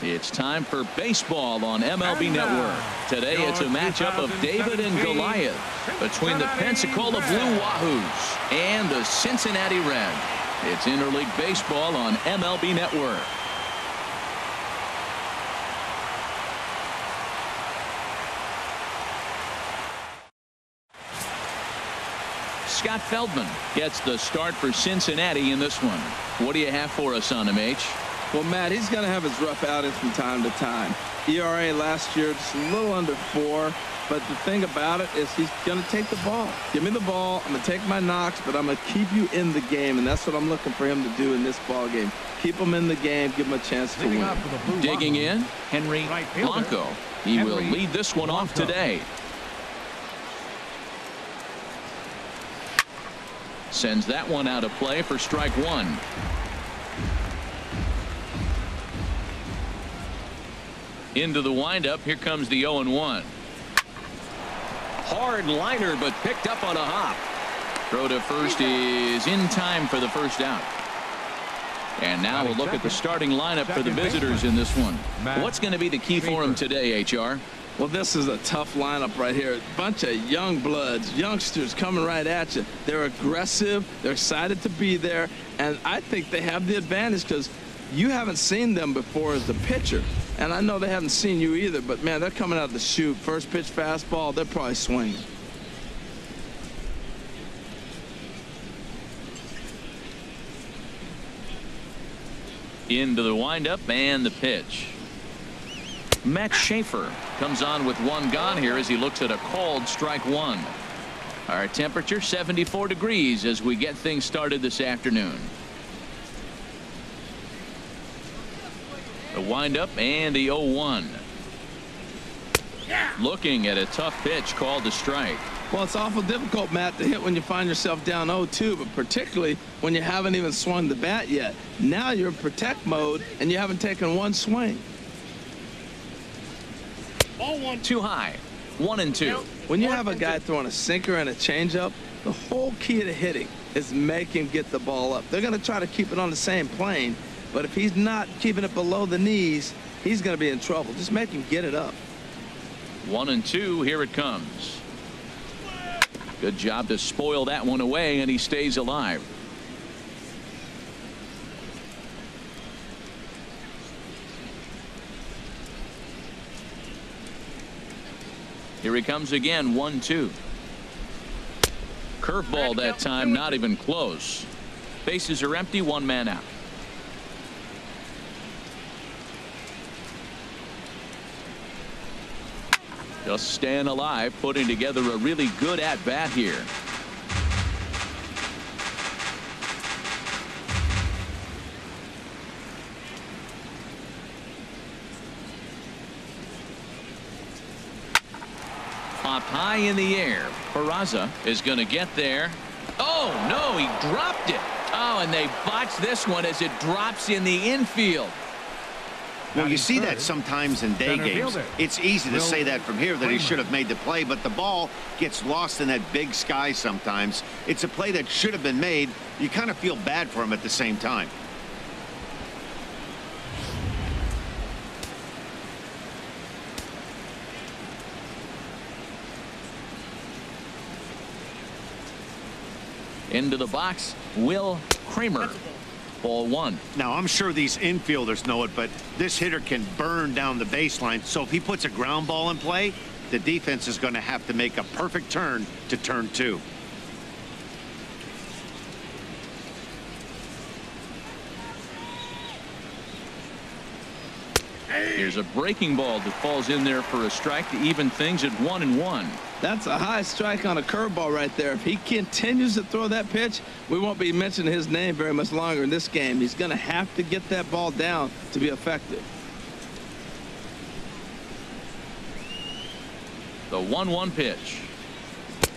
It's time for baseball on MLB Network. Today it's a matchup of David and Goliath between the Pensacola Blue Wahoos and the Cincinnati Reds. It's interleague baseball on MLB Network. Scott Feldman gets the start for Cincinnati in this one. What do you have for us on him, H? Well, Matt, he's going to have his rough outings from time to time. ERA last year just a little under 4. But the thing about it is he's going to take the ball. Give me the ball. I'm going to take my knocks, but I'm going to keep you in the game. And that's what I'm looking for him to do in this ball game. Keep him in the game. Give him a chance to win. Digging in, Henry Blanco. He will lead this one off today. Sends that one out of play for strike one. Into the windup. Here comes the 0-1. Hard liner, but picked up on a hop. Throw to first is in time for the first out. And now we'll look at the starting lineup for the visitors in this one. What's going to be the key for them today, HR? Well, this is a tough lineup right here. A bunch of young bloods, youngsters coming right at you. They're aggressive. They're excited to be there. And I think they have the advantage because you haven't seen them before as the pitcher. And I know they haven't seen you either. But, man, they're coming out of the chute. First pitch fastball, they're probably swinging. Into the windup and the pitch. Matt Schaefer comes on with one gone here as he looks at a called strike one. Our temperature 74 degrees as we get things started this afternoon. The windup and the 0-1. Looking at a tough pitch called a strike. Well, it's awful difficult, Matt, to hit when you find yourself down 0-2, but particularly when you haven't even swung the bat yet. Now you're in protect mode and you haven't taken one swing. Too high. 1-2. When you have a guy throwing a sinker and a changeup, the whole key to hitting is make him get the ball up. They're going to try to keep it on the same plane, but if he's not keeping it below the knees, he's going to be in trouble. Just make him get it up. 1-2. Here it comes. Good job to spoil that one away, and he stays alive. Here he comes again. 1-2. Curveball that time, not even close. Bases are empty, one man out. Just staying alive, putting together a really good at bat here. Popped high in the air. Peraza is going to get there. Oh, no, he dropped it. Oh, and they botched this one as it drops in the infield. Well, you see that sometimes in day games. It's easy to say that from here that he should have made the play, but the ball gets lost in that big sky sometimes. It's a play that should have been made. You kind of feel bad for him at the same time. Into the box, Will Kramer. Ball one. Now, I'm sure these infielders know it, but this hitter can burn down the baseline. So if he puts a ground ball in play, the defense is going to have to make a perfect turn to turn two. Here's a breaking ball that falls in there for a strike to even things at 1-1. That's a high strike on a curveball right there. If he continues to throw that pitch, we won't be mentioning his name very much longer in this game. He's going to have to get that ball down to be effective. The 1-1 pitch.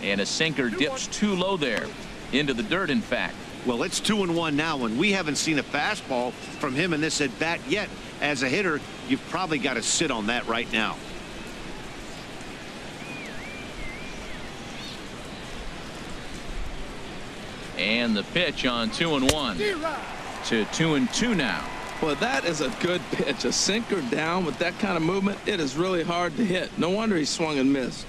And a sinker dips too low there. Into the dirt, in fact. Well, it's 2-1 now, and we haven't seen a fastball from him in this at bat yet. As a hitter, you've probably got to sit on that right now. And the pitch on 2-1 to 2-2 now. Well, that is a good pitch. A sinker down with that kind of movement, it is really hard to hit. No wonder he swung and missed.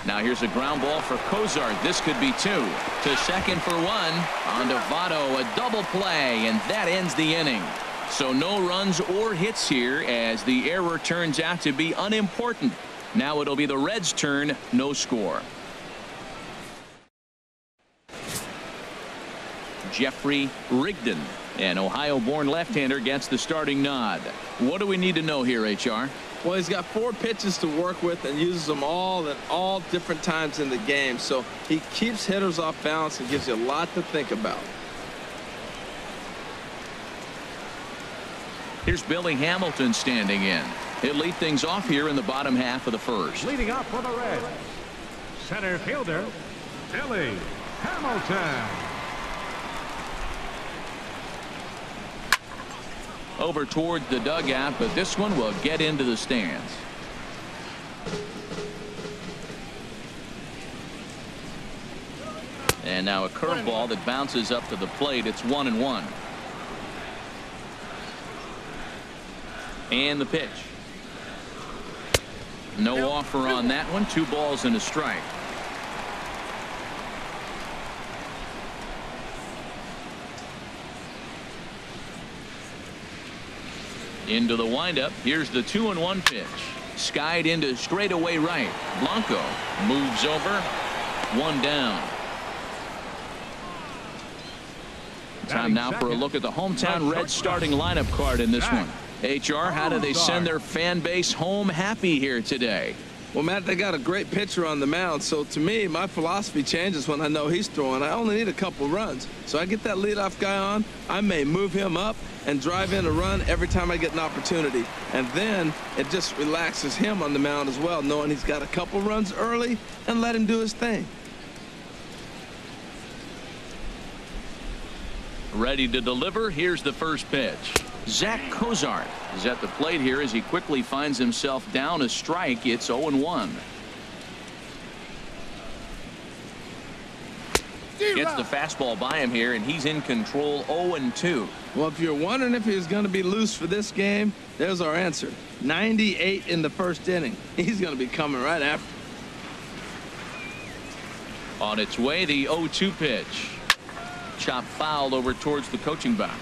Now here's a ground ball for Cozart. This could be 2. To second for 1. On to Votto, a double play, and that ends the inning. So no runs or hits here as the error turns out to be unimportant. Now it'll be the Reds' turn, no score. Jeffrey Rigdon, an Ohio-born left-hander, gets the starting nod. What do we need to know here, HR? Well, he's got 4 pitches to work with and uses them all at all different times in the game. So he keeps hitters off balance and gives you a lot to think about. Here's Billy Hamilton standing in. He'll lead things off here in the bottom half of the first. Leading up for the Reds, center fielder, Billy Hamilton. Over toward the dugout, but this one will get into the stands. And now a curveball that bounces up to the plate. It's 1-1. And the pitch. No offer on that one. 2 balls and a strike. Into the windup. Here's the 2-1 pitch. Skied into straightaway right. Blanco moves over. 1 down. Time now for a look at the hometown Reds starting lineup card in this one. HR, how do they send their fan base home happy here today? Well, Matt, they got a great pitcher on the mound. So to me, my philosophy changes when I know he's throwing. I only need a couple runs. So I get that leadoff guy on. I may move him up and drive in a run every time I get an opportunity. And then it just relaxes him on the mound as well, knowing he's got a couple runs early and let him do his thing. Ready to deliver. Here's the first pitch. Zach Cozart is at the plate here as he quickly finds himself down a strike. It's 0-1. Gets the fastball by him here, and he's in control. 0-2. Well, if you're wondering if he's going to be loose for this game, there's our answer. 98 in the first inning. He's going to be coming right after. On its way, the 0-2 pitch. Chop foul over towards the coaching box.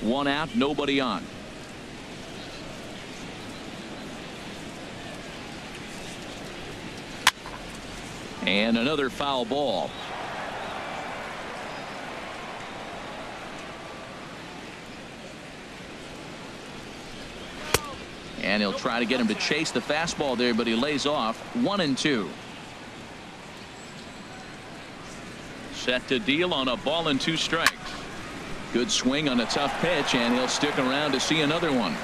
1 out, nobody on. And another foul ball. And he'll try to get him to chase the fastball there, but he lays off. 1-2. Set to deal on a ball and 2 strikes. Good swing on a tough pitch, and he'll stick around to see another one.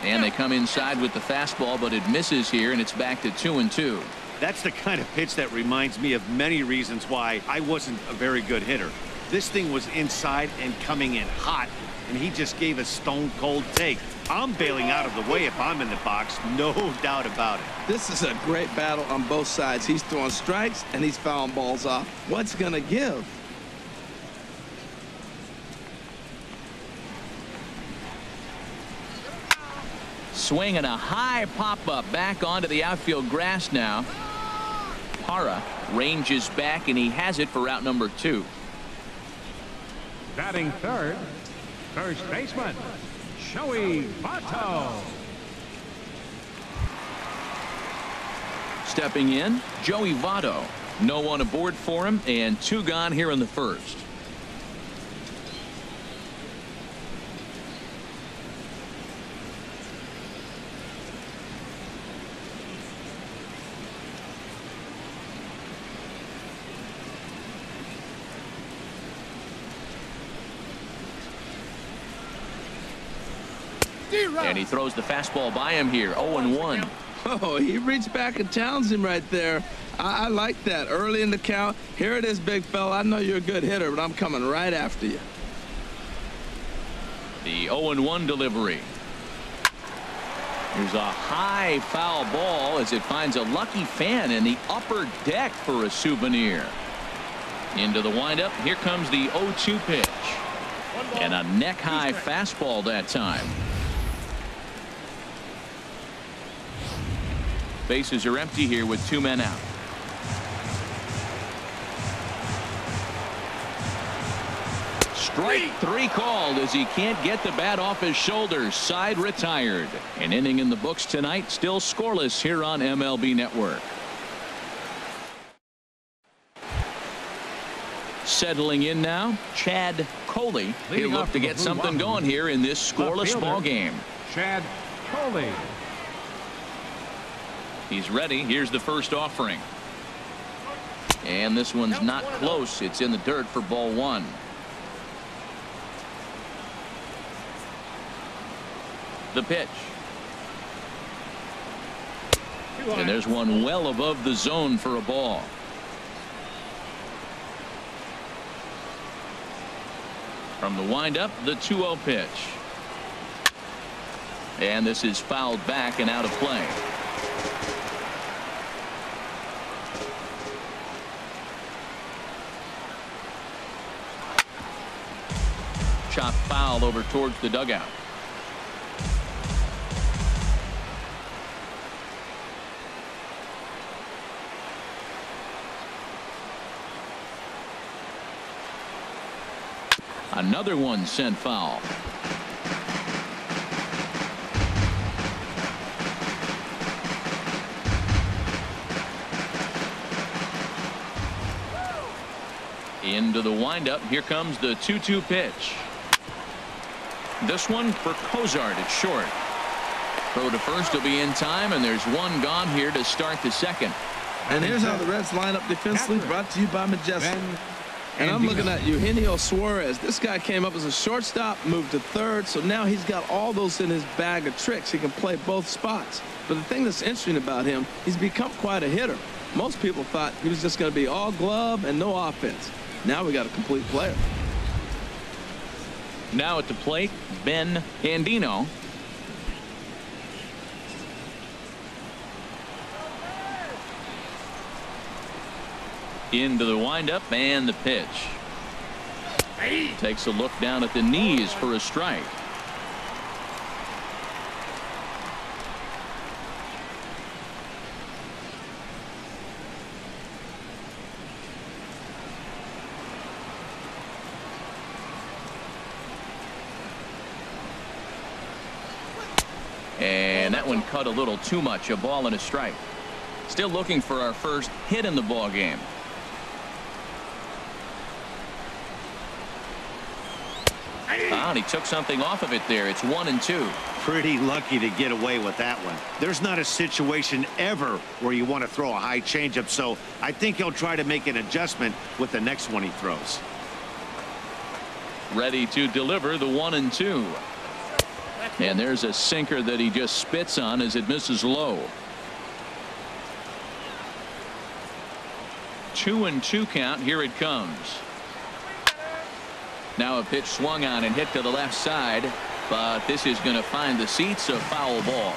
And they come inside with the fastball, but it misses here, and it's back to 2-2. That's the kind of pitch that reminds me of many reasons why I wasn't a very good hitter. This thing was inside and coming in hot, and he just gave a stone-cold take. I'm bailing out of the way if I'm in the box, no doubt about it. This is a great battle on both sides. He's throwing strikes and he's fouling balls off. What's going to give? Swing and a high pop-up back onto the outfield grass now. Parra ranges back, and he has it for out number 2. Batting third, first baseman, Joey Votto. Stepping in, Joey Votto. No one aboard for him, and 2 gone here in the first. And he throws the fastball by him here. 0-1. Oh, he reached back and challenged him right there. I like that. Early in the count. Here it is, big fella. I know you're a good hitter, but I'm coming right after you. The 0-1 delivery. Here's a high foul ball as it finds a lucky fan in the upper deck for a souvenir. Into the windup. Here comes the 0-2 pitch. And a neck-high fastball that time. Bases are empty here with 2 men out. Strike 3 called as he can't get the bat off his shoulders. Side retired. An inning in the books tonight. Still scoreless here on MLB Network. Settling in now, Chad Coley. He'll look to get something going here in this scoreless ball game. Chad Coley. He's ready. Here's the first offering. And this one's not close. It's in the dirt for ball 1. The pitch. And there's one well above the zone for a ball. From the windup, the 2-0 pitch. And this is fouled back and out of play. Chopped foul over towards the dugout. Another one sent foul. Into the windup. Here comes the 2-2 pitch. This one for Cozart at short. Throw to first will be in time, and there's one gone here to start the second. And here's how the Reds line up defensively, brought to you by Majestic. And I'm looking at Eugenio Suarez. This guy came up as a shortstop, moved to third, so now he's got all those in his bag of tricks. He can play both spots. But the thing that's interesting about him, he's become quite a hitter. Most people thought he was just going to be all glove and no offense. Now we got a complete player. Now at the plate, Ben Andino. Into the windup and the pitch. Takes a look down at the knees for a strike. And that one cut a little too much. A ball and a strike. Still looking for our first hit in the ball game. And he took something off of it there. It's 1-2. Pretty lucky to get away with that one. There's not a situation ever where you want to throw a high changeup, so I think he'll try to make an adjustment with the next one he throws. Ready to deliver the 1-2. And there's a sinker that he just spits on as it misses low. 2-2 count. Here it comes. Now a pitch swung on and hit to the left side, but this is going to find the seats. A foul ball.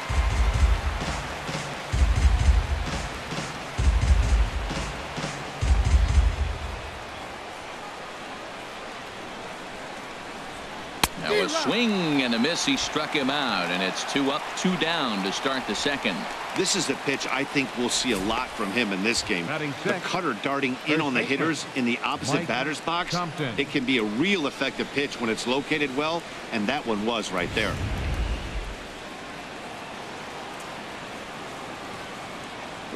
Now a swing and a miss. He struck him out, and it's 2 up, 2 down to start the second. This is a pitch I think we'll see a lot from him in this game. The cutter darting in on the hitters in the opposite batter's box. It can be a real effective pitch when it's located well, and that one was right there.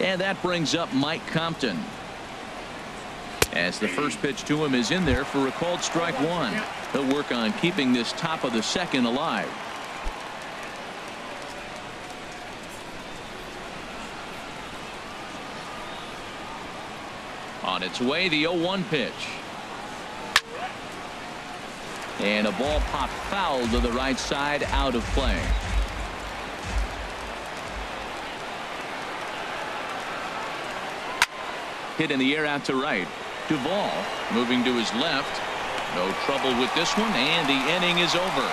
And that brings up Mike Compton, as the first pitch to him is in there for a called strike 1. He'll work on keeping this top of the second alive. On its way, the 0-1 pitch. And a ball popped foul to the right side, out of play. Hit in the air out to right. Duvall moving to his left. No trouble with this one, and the inning is over.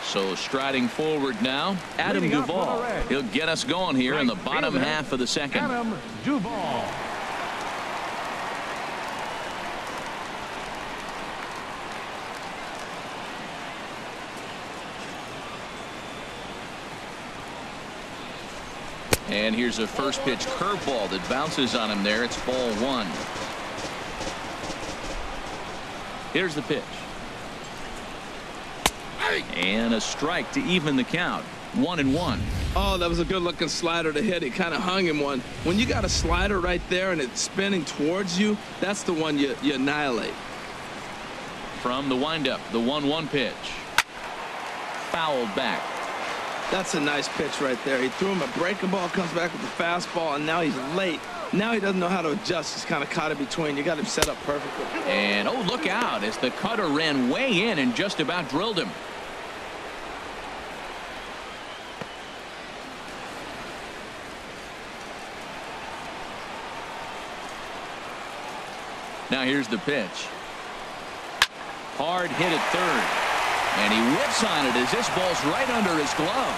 So striding forward now, Adam Duvall. He'll get us going here in the bottom half of the second. Adam Duvall. And here's a first pitch curveball that bounces on him there. It's ball one. Here's the pitch. And a strike to even the count. 1-1. Oh, that was a good looking slider to hit. He kind of hung him one. When you got a slider right there and it's spinning towards you, that's the one you annihilate. From the windup, the 1-1 pitch. Fouled back. That's a nice pitch right there. He threw him a breaking ball, comes back with the fastball, and now he's late. Now he doesn't know how to adjust. He's kind of caught in between. You got him set up perfectly. And oh, look out as the cutter ran way in and just about drilled him. Now here's the pitch. Hard hit at third. And he whips on it as this ball's right under his glove.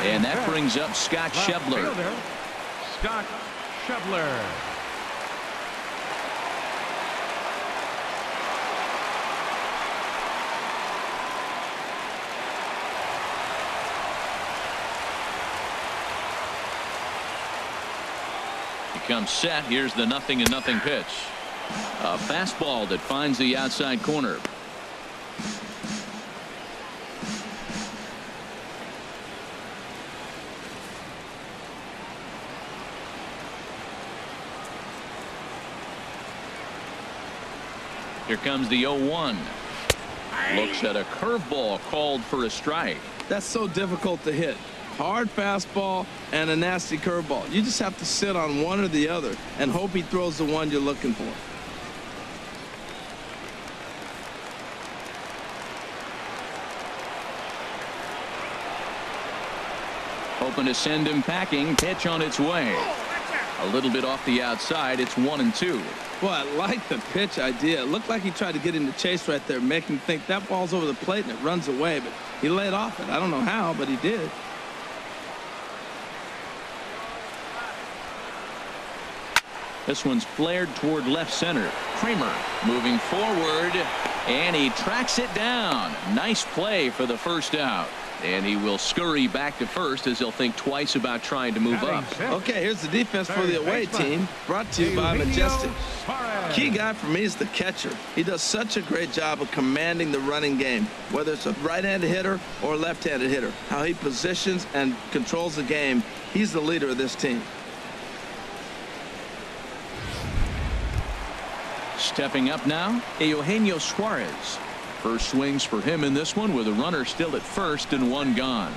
And that brings up Scott Schebler. Scott Schebler. Comes set. Here's the 0-0 pitch. A fastball that finds the outside corner. Here comes the 0-1. Looks at a curveball called for a strike. That's so difficult to hit. Hard fastball and a nasty curveball. You just have to sit on one or the other and hope he throws the one you're looking for. Hoping to send him packing. Pitch on its way. A little bit off the outside. It's 1-2. Boy, I like the pitch idea. It looked like he tried to get him to chase right there, make him think that ball's over the plate and it runs away, but he laid off it. I don't know how, but he did. This one's flared toward left center. Kramer moving forward, and he tracks it down. Nice play for the first out. And he will scurry back to first as he'll think twice about trying to move up. Okay, here's the defense for the away team, brought to you by Majestic. Key guy for me is the catcher. He does such a great job of commanding the running game, whether it's a right-handed hitter or a left-handed hitter. How he positions and controls the game. He's the leader of this team. Stepping up now, Eugenio Suarez. First swings for him in this one with a runner still at first and one gone.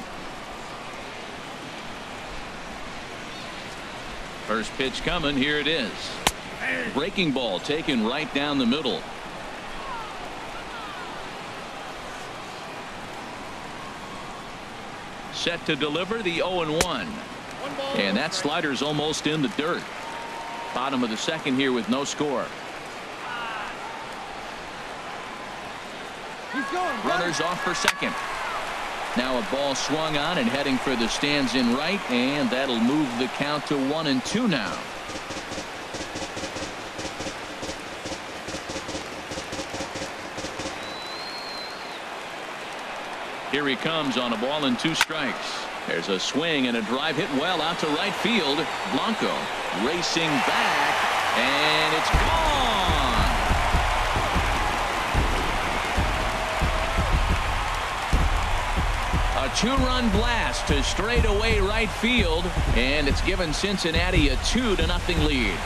First pitch coming. Here it is. Breaking ball taken right down the middle. Set to deliver the 0-1. And that slider's almost in the dirt. Bottom of the second here with no score. Runners off for second. Now a ball swung on and heading for the stands in right, and that'll move the count to 1-2 now. Here he comes on a ball and 2 strikes. There's a swing and a drive hit well out to right field. Blanco racing back, and it's gone. A 2-run blast to straightaway right field, and it's given Cincinnati a 2-0 lead.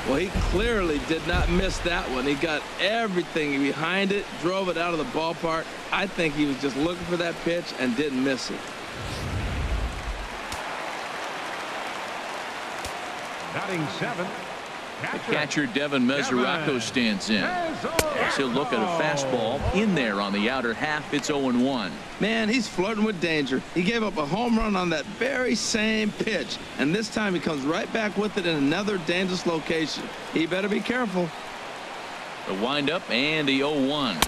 Well, he clearly did not miss that one. He got everything behind it, drove it out of the ballpark. I think he was just looking for that pitch and didn't miss it. Batting seventh, Catcher Devin Mesoraco stands in. As he'll look at a fastball in there on the outer half. It's 0-1. Man, he's flirting with danger. He gave up a home run on that very same pitch, and this time he comes right back with it in another dangerous location. He better be careful. The windup and the 0-1.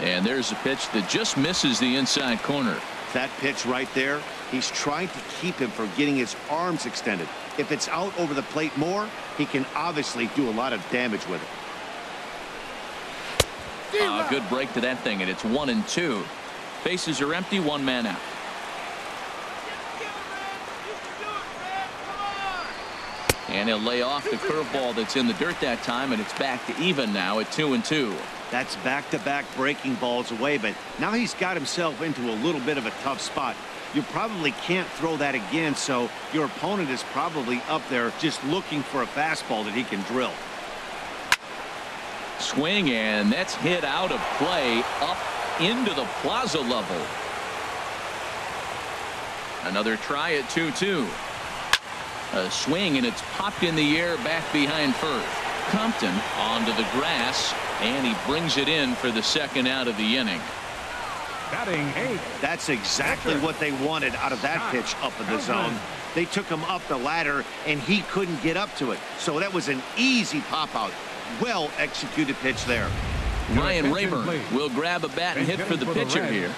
And there's a pitch that just misses the inside corner. That pitch right there, he's trying to keep him from getting his arms extended. If it's out over the plate more, he can obviously do a lot of damage with it. Good break to that thing, and it's 1-2. Bases are empty, one man out. And he'll lay off the curveball that's in the dirt that time, and it's back to even now at 2-2. That's back-to-back breaking balls away, but now he's got himself into a little bit of a tough spot. You probably can't throw that again, so your opponent is probably up there just looking for a fastball that he can drill. Swing, and that's hit out of play up into the plaza level. Another try at 2-2. A swing, and it's popped in the air back behind first. Compton onto the grass, and he brings it in for the second out of the inning. Batting eighth. That's exactly what they wanted out of that pitch up in the zone. They took him up the ladder, and he couldn't get up to it. So that was an easy pop-out. Well-executed pitch there. Ryan Rayburn will grab a bat and hit for the pitcher here.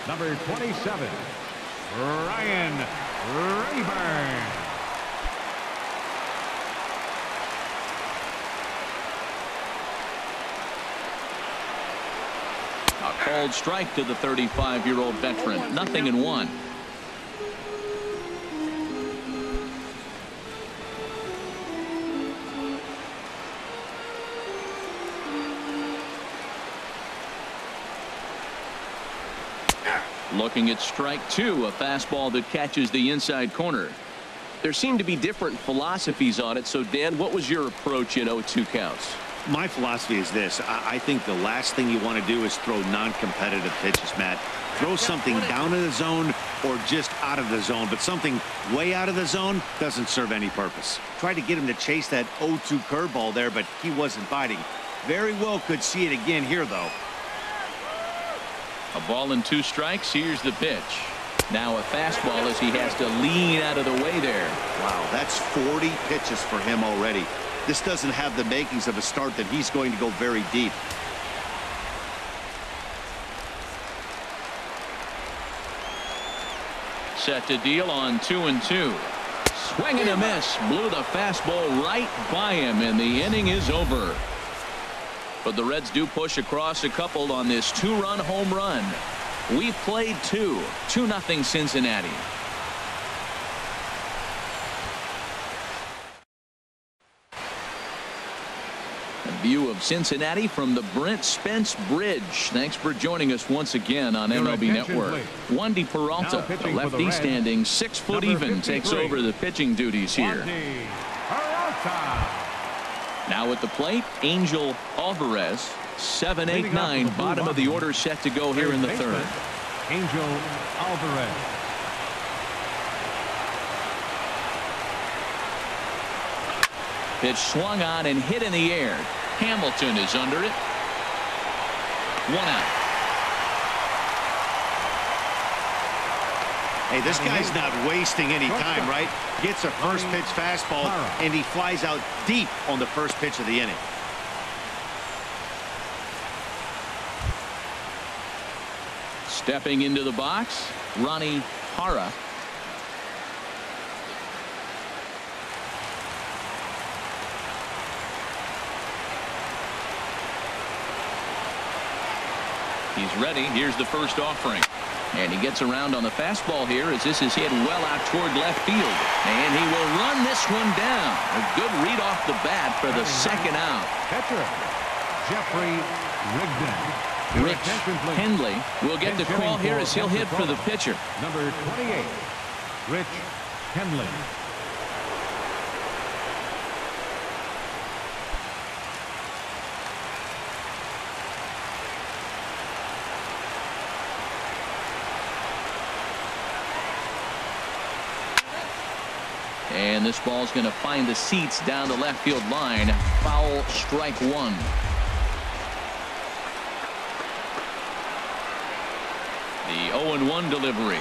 Number 27, Ryan Rayburn. A called strike to the 35-year-old veteran. 0-1. Looking at strike two, a fastball that catches the inside corner. There seem to be different philosophies on it. So, Dan, what was your approach in 0-2 counts? My philosophy is this. I think the last thing you want to do is throw non-competitive pitches, Matt. Throw something down in the zone or just out of the zone, but something way out of the zone doesn't serve any purpose. Tried to get him to chase that 0-2 curveball there, but he wasn't biting. Very well could see it again here, though. A ball and 2 strikes. Here's the pitch. Now a fastball as he has to lean out of the way there. Wow, that's 40 pitches for him already. This doesn't have the makings of a start that he's going to go very deep. Set to deal on 2-2. Swing and a miss. Blew the fastball right by him, and the inning is over. But the Reds do push across a couple on this 2-run home run. We played 2-0 Cincinnati. A view of Cincinnati from the Brent Spence Bridge. Thanks for joining us once again on MLB Network. Wandy Peralta, the lefty standing 6 foot even, takes over the pitching duties here. Now at the plate, Angel Alvarez. 7, 8, 9, bottom of the order set to go here in the third. Angel Alvarez. Pitch swung on and hit in the air. Hamilton is under it. 1 out. Hey, this guy's not wasting any time, right? Gets a first pitch fastball, and he flies out deep on the first pitch of the inning. Stepping into the box, Ronnie Hara. He's ready. Here's the first offering. And he gets around on the fastball here as this is hit well out toward left field. And he will run this one down. A good read off the bat for the second out. Catcher, Jeffrey Rigdon. Rich Hendley will get the call here as he'll hit for the pitcher. Number 28, Rich Hendley. And this ball's going to find the seats down the left field line. Foul, strike one. The 0-1 delivery.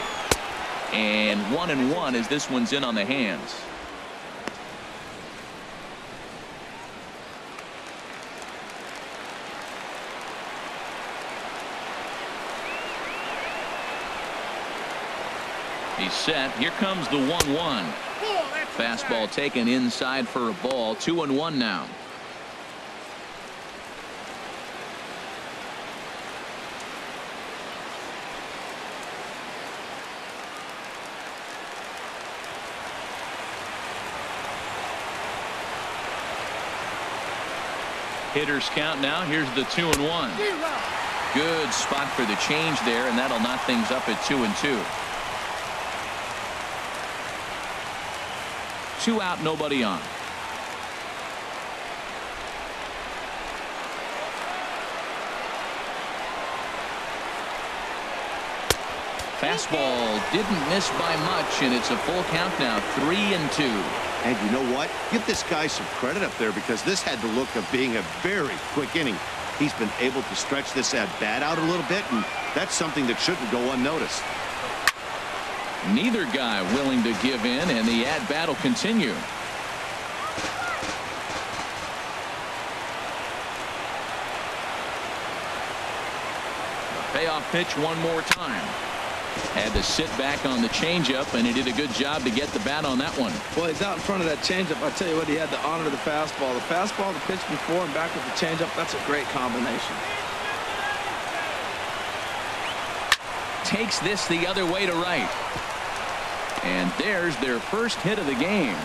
And 1-1 as this one's in on the hands. He's set. Here comes the 1-1. Fastball taken inside for a ball. 2-1 now. Hitters count now. Here's the 2-1. Good spot for the change there, and that'll knock things up at 2-2. 2 out, nobody on. Fastball didn't miss by much, and it's a full count now. 3-2. And you know what? Give this guy some credit up there, because this had the look of being a very quick inning. He's been able to stretch this at bat out a little bit, and that's something that shouldn't go unnoticed. Neither guy willing to give in, and the at-bat will continue. Payoff pitch one more time. Had to sit back on the changeup, and he did a good job to get the bat on that one. Well, he's out in front of that changeup. I tell you what, he had to honor the fastball. The fastball, the pitch before, and back with the changeup. That's a great combination. Takes this the other way to right. And there's their first hit of the game.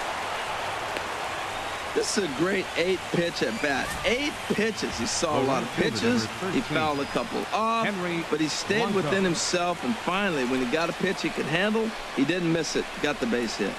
This is a great 8-pitch at bat. 8 pitches. He saw a lot of pitches. He fouled a couple off, but he stayed within himself. And finally, when he got a pitch he could handle, he didn't miss it. Got the base hit.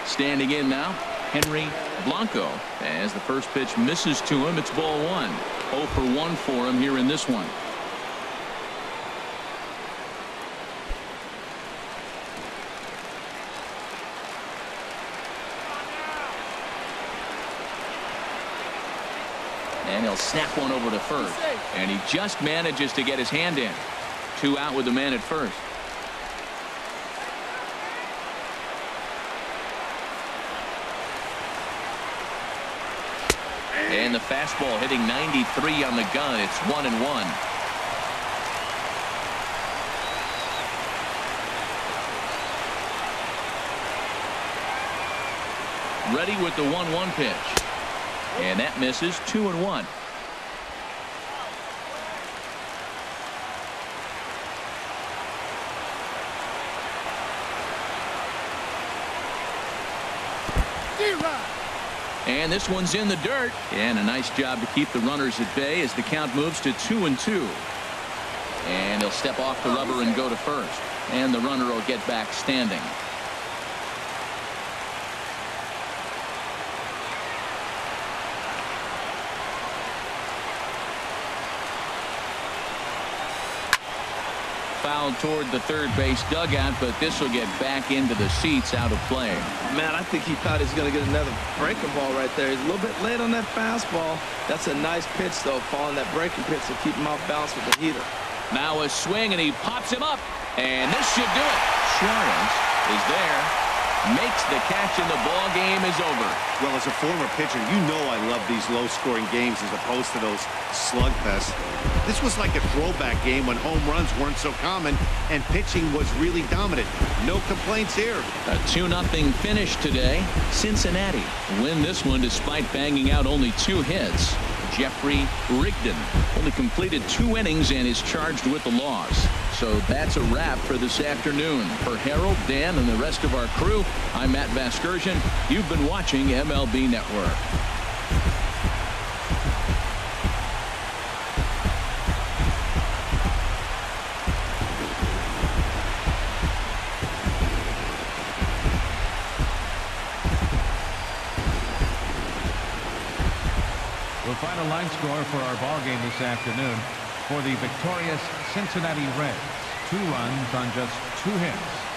Standing in now, Henry Blanco. As the first pitch misses to him, it's ball 1. 0 for 1 for him here in this one. And he'll snap one over to first. And he just manages to get his hand in. 2 out with the man at first. And the fastball hitting 93 on the gun. It's 1-1. Ready with the 1-1 pitch. And that misses. 2-1. And this one's in the dirt. And a nice job to keep the runners at bay as the count moves to 2-2. And he'll step off the rubber and go to first. And the runner will get back standing. Fouled toward the third base dugout, but this will get back into the seats, out of play. Man, I think he thought he was going to get another breaking ball right there. He's a little bit late on that fastball. That's a nice pitch, though, following that breaking pitch to keep him off balance with the heater. Now a swing, and he pops him up, and this should do it. Suarez is there, makes the catch, and the ball game is over. Well, as a former pitcher, you know I love these low-scoring games as opposed to those slugfests. This was like a throwback game when home runs weren't so common and pitching was really dominant. No complaints here. A 2-0 finish today. Cincinnati win this one despite banging out only 2 hits. Jeffrey Rigdon only completed 2 innings and is charged with the loss. So that's a wrap for this afternoon. For Harold, Dan, and the rest of our crew, I'm Matt Vasgersian. You've been watching MLB Network. final line score for our ball game this afternoon for the victorious Cincinnati Reds. 2 runs on just 2 hits.